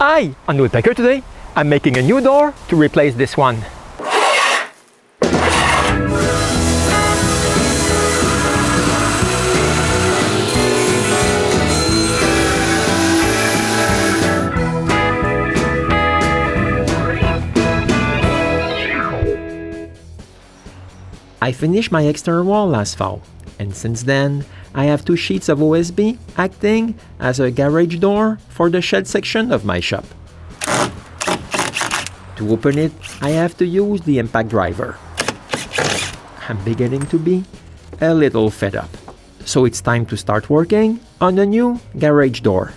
Hi, on Woodpecker today, I'm making a new door to replace this one. I finished my external wall last fall, and since then, I have 2 sheets of OSB acting as a garage door for the shed section of my shop. To open it, I have to use the impact driver. I'm beginning to be a little fed up, so it's time to start working on a new garage door.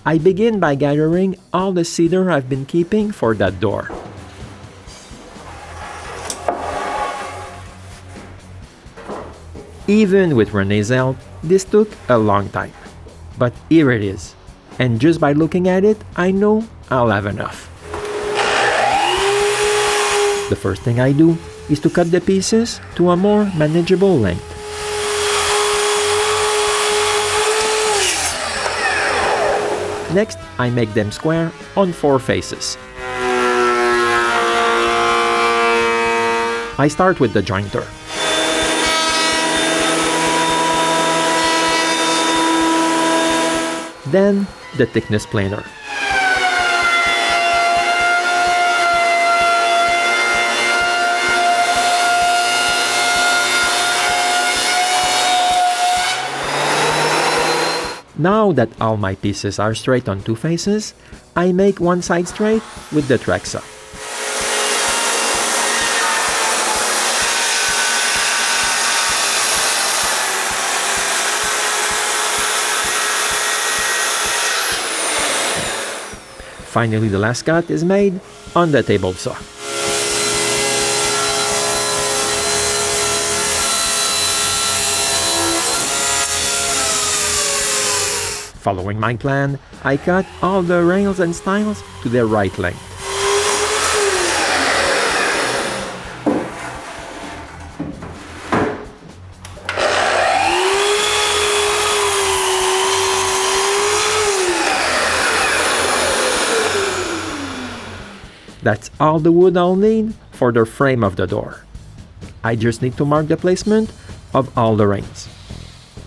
I begin by gathering all the cedar I've been keeping for that door. Even with Renee's help, this took a long time. But here it is. And just by looking at it, I know I'll have enough. The first thing I do is to cut the pieces to a more manageable length. Next, I make them square on 4 faces. I start with the jointer. Then, the thickness planer. Now that all my pieces are straight on 2 faces, I make one side straight with the track saw. Finally, the last cut is made on the table saw. Following my plan, I cut all the rails and stiles to their right length. That's all the wood I'll need for the frame of the door. I just need to mark the placement of all the rails.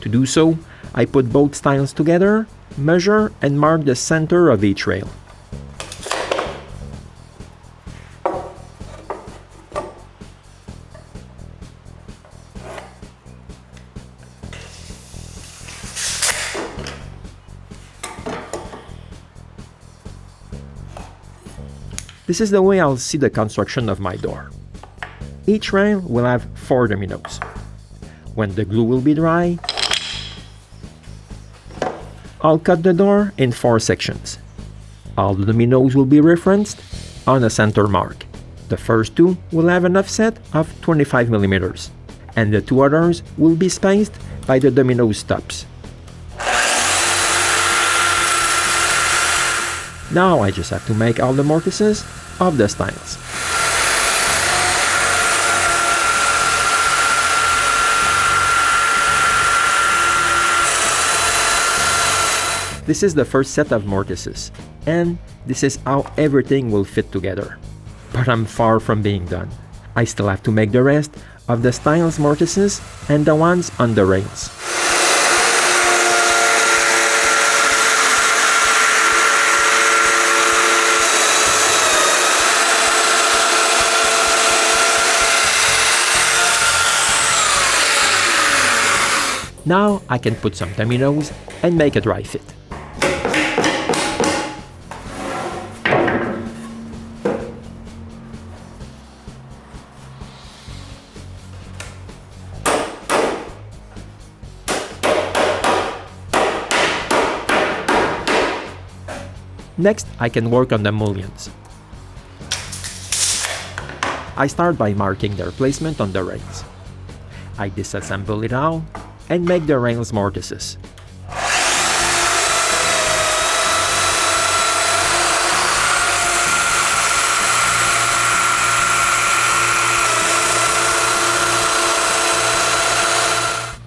To do so, I put both stiles together, measure and mark the center of each rail. This is the way I'll see the construction of my door. Each rail will have 4 dominoes. When the glue will be dry, I'll cut the door in 4 sections. All the dominoes will be referenced on a center mark. The first 2 will have an offset of 25 millimeters, and the 2 others will be spaced by the domino stops. Now I just have to make all the mortises of the stiles. This is the first set of mortises, and this is how everything will fit together. But I'm far from being done. I still have to make the rest of the stiles mortises and the ones on the rails. Now I can put some dominoes and make a dry fit. Next, I can work on the mullions. I start by marking their placement on the rails. I disassemble it all and make the rails mortises.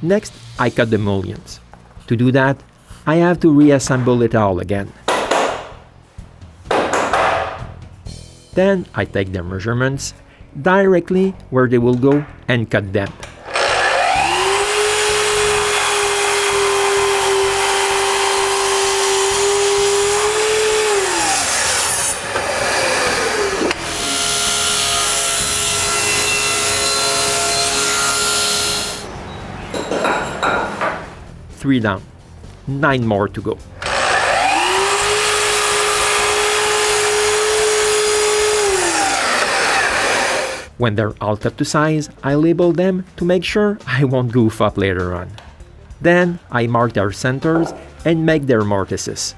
Next, I cut the mullions. To do that, I have to reassemble it all again. Then I take the measurements directly where they will go and cut them. Three down, 9 more to go. When they're all cut to size, I label them to make sure I won't goof up later on. Then I mark their centers and make their mortises.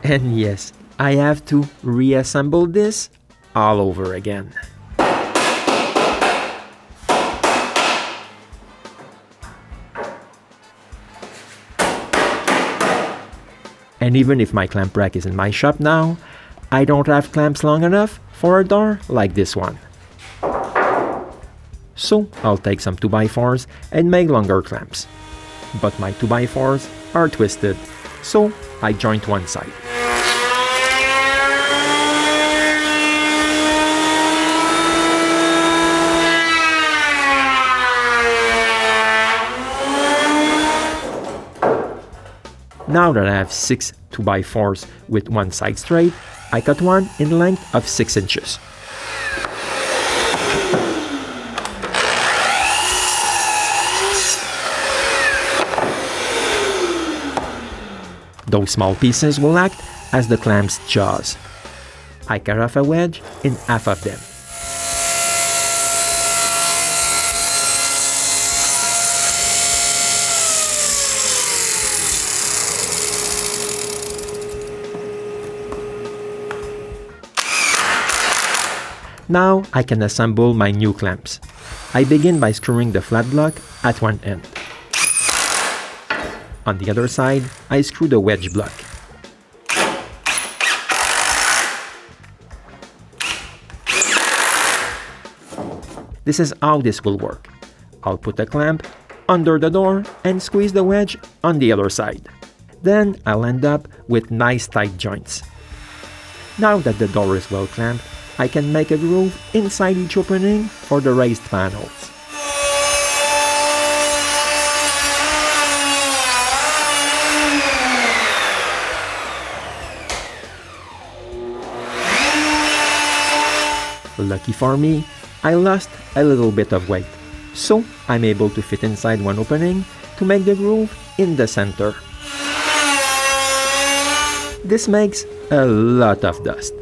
And yes, I have to reassemble this all over again. And even if my clamp rack is in my shop now, I don't have clamps long enough for a door like this one. So I'll take some 2x4s and make longer clamps. But my 2x4s are twisted, so I joint one side. Now that I have 6 2x4s with one side straight, I cut one in length of 6 inches. Those small pieces will act as the clamp's jaws. I cut off a wedge in half of them. Now I can assemble my new clamps. I begin by screwing the flat block at one end. On the other side, I screw the wedge block. This is how this will work. I'll put a clamp under the door and squeeze the wedge on the other side. Then I'll end up with nice tight joints. Now that the door is well clamped, I can make a groove inside each opening for the raised panels. Lucky for me, I lost a little bit of weight, so I'm able to fit inside one opening to make the groove in the center. This makes a lot of dust.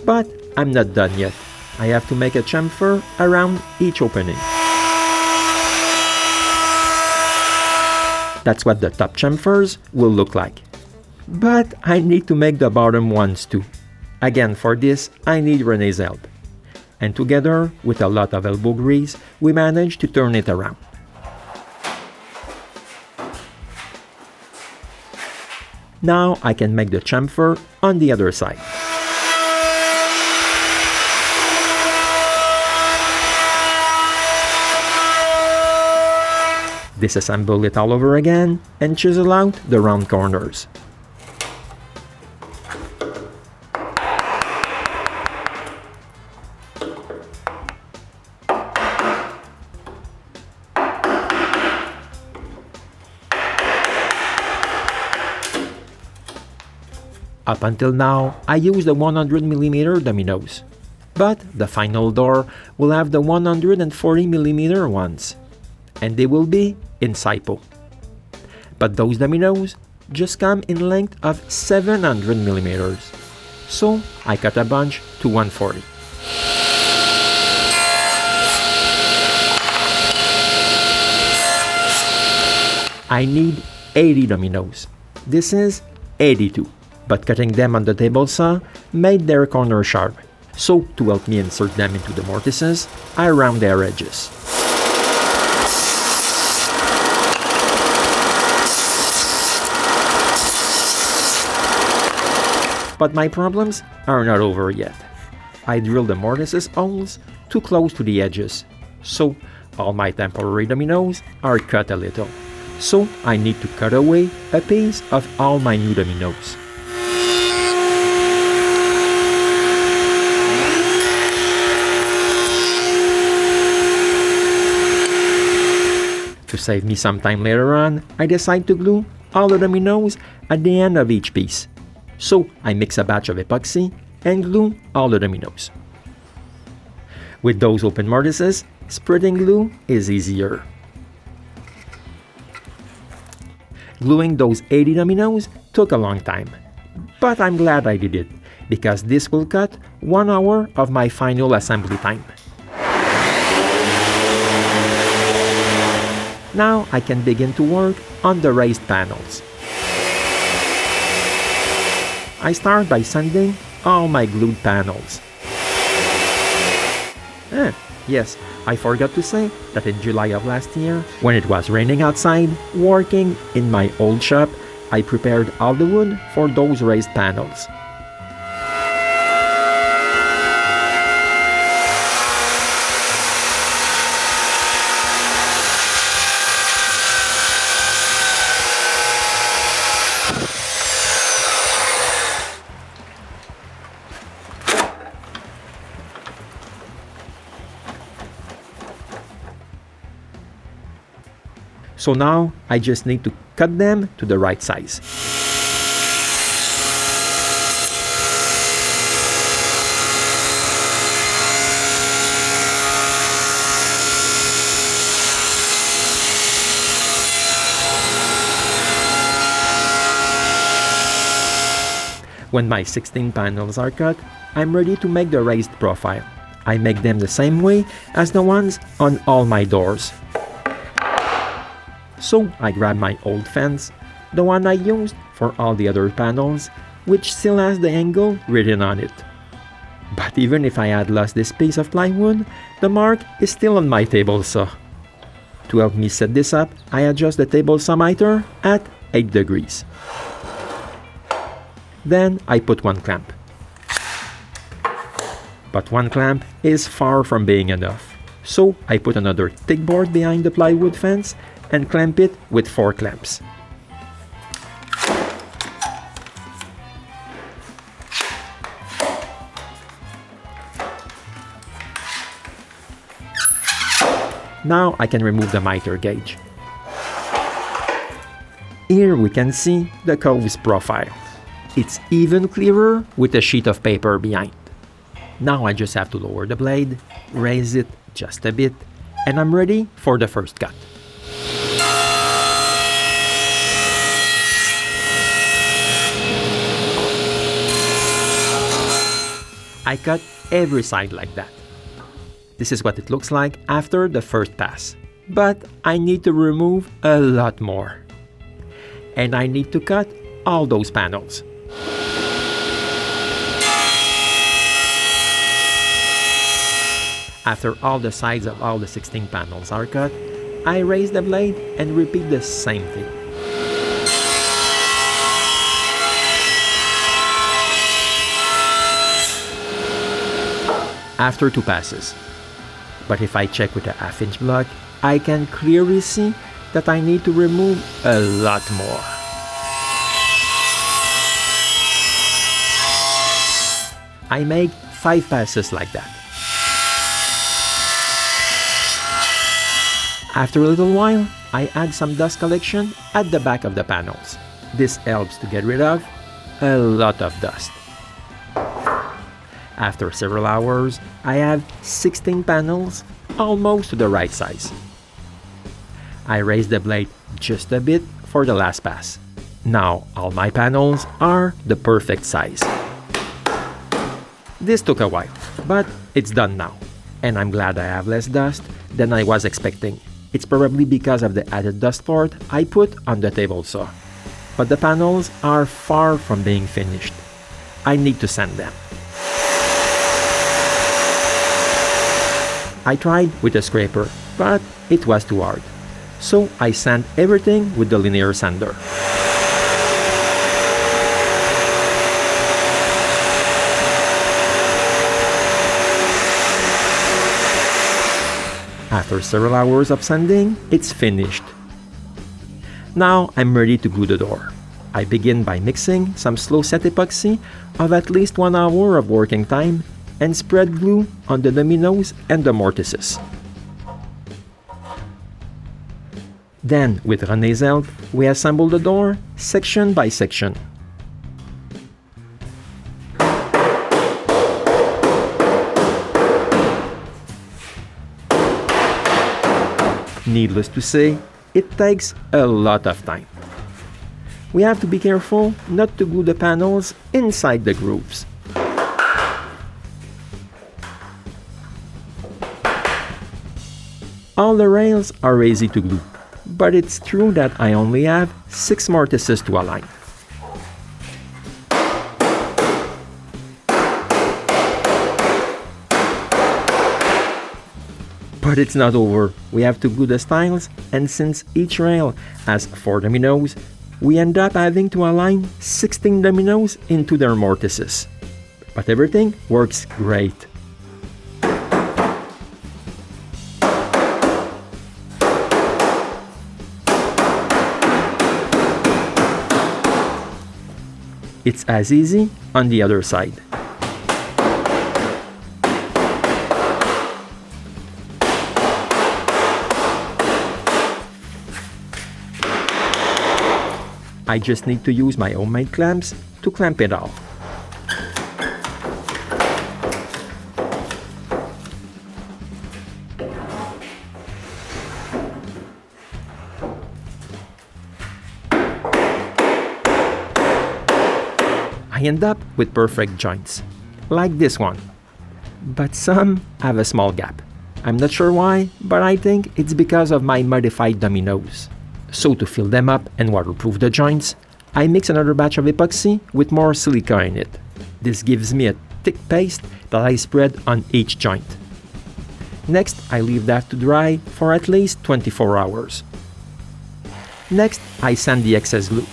But I'm not done yet. I have to make a chamfer around each opening. That's what the top chamfers will look like. But I need to make the bottom ones too. Again, for this, I need Renee's help. And together, with a lot of elbow grease, we managed to turn it around. Now I can make the chamfer on the other side. Disassemble it all over again and chisel out the round corners. Up until now, I used the 100mm dominoes, but the final door will have the 140mm ones, and they will be in SIPO. But those dominoes just come in length of 700mm, so I cut a bunch to 140. I need 80 dominoes. This is 82. But cutting them on the table saw made their corner sharp. So to help me insert them into the mortises, I round their edges. But my problems are not over yet. I drilled the mortises holes too close to the edges, so all my temporary dominoes are cut a little. So I need to cut away a piece of all my new dominoes. To save me some time later on, I decide to glue all the dominoes at the end of each piece. So I mix a batch of epoxy and glue all the dominoes. With those open mortises, spreading glue is easier. Gluing those 80 dominoes took a long time, but I'm glad I did it, because this will cut 1 hour of my final assembly time. Now I can begin to work on the raised panels. I start by sanding all my glued panels. Yes, I forgot to say that in July of last year, when it was raining outside, working in my old shop, I prepared all the wood for those raised panels. So now I just need to cut them to the right size. When my 16 panels are cut, I'm ready to make the raised profile. I make them the same way as the ones on all my doors. So I grab my old fence, the one I used for all the other panels, which still has the angle written on it. But even if I had lost this piece of plywood, the mark is still on my table saw. To help me set this up, I adjust the table saw miter at 8 degrees. Then I put one clamp. But one clamp is far from being enough. So I put another thick board behind the plywood fence and clamp it with 4 clamps. Now I can remove the miter gauge. Here we can see the cove's profile. It's even clearer with a sheet of paper behind. Now I just have to lower the blade, raise it just a bit, and I'm ready for the first cut. I cut every side like that. This is what it looks like after the first pass. But I need to remove a lot more. And I need to cut all those panels. After all the sides of all the 16 panels are cut, I raise the blade and repeat the same thing. After 2 passes. But if I check with a half-inch block, I can clearly see that I need to remove a lot more. I make 5 passes like that. After a little while, I add some dust collection at the back of the panels. This helps to get rid of a lot of dust. After several hours, I have 16 panels, almost to the right size. I raise the blade just a bit for the last pass. Now all my panels are the perfect size. This took a while, but it's done now, and I'm glad I have less dust than I was expecting. It's probably because of the added dust part I put on the table saw. But the panels are far from being finished. I need to sand them. I tried with a scraper, but it was too hard. So I sand everything with the linear sander. After several hours of sanding, it's finished. Now I'm ready to glue the door. I begin by mixing some slow set epoxy of at least 1 hour of working time and spread glue on the dominoes and the mortises. Then, with René's help, we assemble the door section by section. Needless to say, it takes a lot of time. We have to be careful not to glue the panels inside the grooves. All the rails are easy to glue, but it's true that I only have 6 mortises to align. But it's not over. We have to glue the stiles, and since each rail has 4 dominoes, we end up having to align 16 dominoes into their mortises. But everything works great. It's as easy on the other side. I just need to use my homemade clamps to clamp it all. I end up with perfect joints, like this one. But some have a small gap. I'm not sure why, but I think it's because of my modified dominoes. So to fill them up and waterproof the joints, I mix another batch of epoxy with more silica in it. This gives me a thick paste that I spread on each joint. Next, I leave that to dry for at least 24 hours. Next, I sand the excess glue.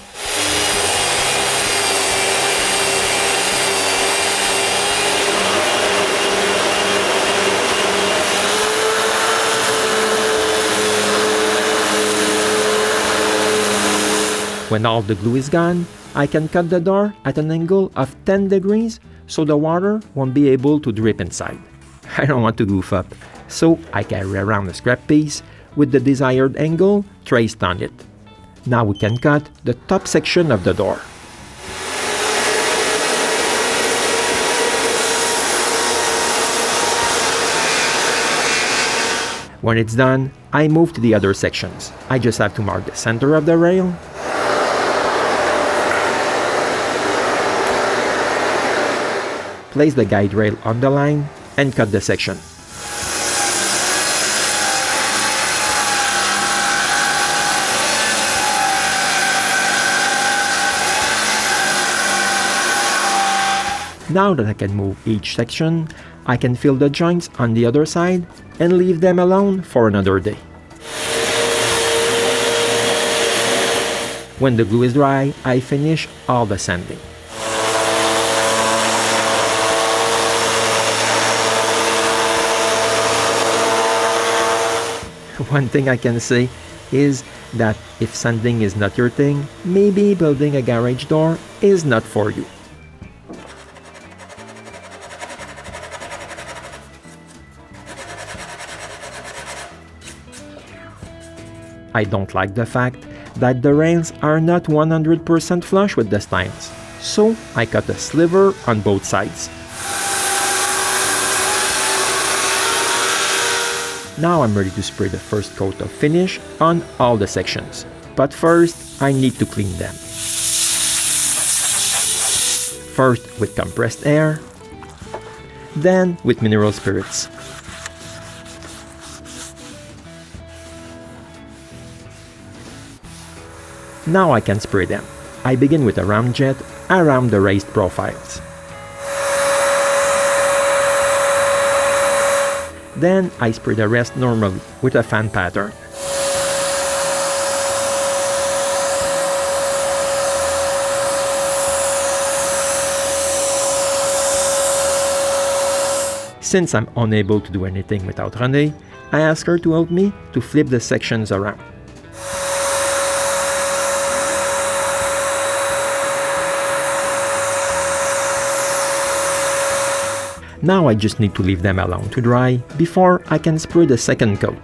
When all the glue is gone, I can cut the door at an angle of 10 degrees so the water won't be able to drip inside. I don't want to goof up, so I carry around a scrap piece with the desired angle traced on it. Now we can cut the top section of the door. When it's done, I move to the other sections. I just have to mark the center of the rail, place the guide rail on the line, and cut the section. Now that I can move each section, I can fill the joints on the other side and leave them alone for another day. When the glue is dry, I finish all the sanding. One thing I can say is that if sanding is not your thing, maybe building a garage door is not for you. I don't like the fact that the rails are not 100% flush with the stiles, so I cut a sliver on both sides. Now I'm ready to spray the first coat of finish on all the sections. But first, I need to clean them. First with compressed air, then with mineral spirits. Now I can spray them. I begin with a round jet around the raised profiles. Then I spray the rest normally with a fan pattern. Since I'm unable to do anything without René, I asked her to help me to flip the sections around. Now I just need to leave them alone to dry before I can spray the second coat.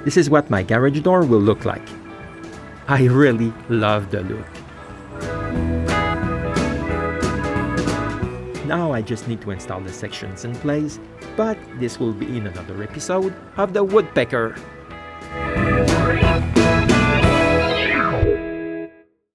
This is what my garage door will look like. I really love the look. Now I just need to install the sections in place, but this will be in another episode of the Woodpecker.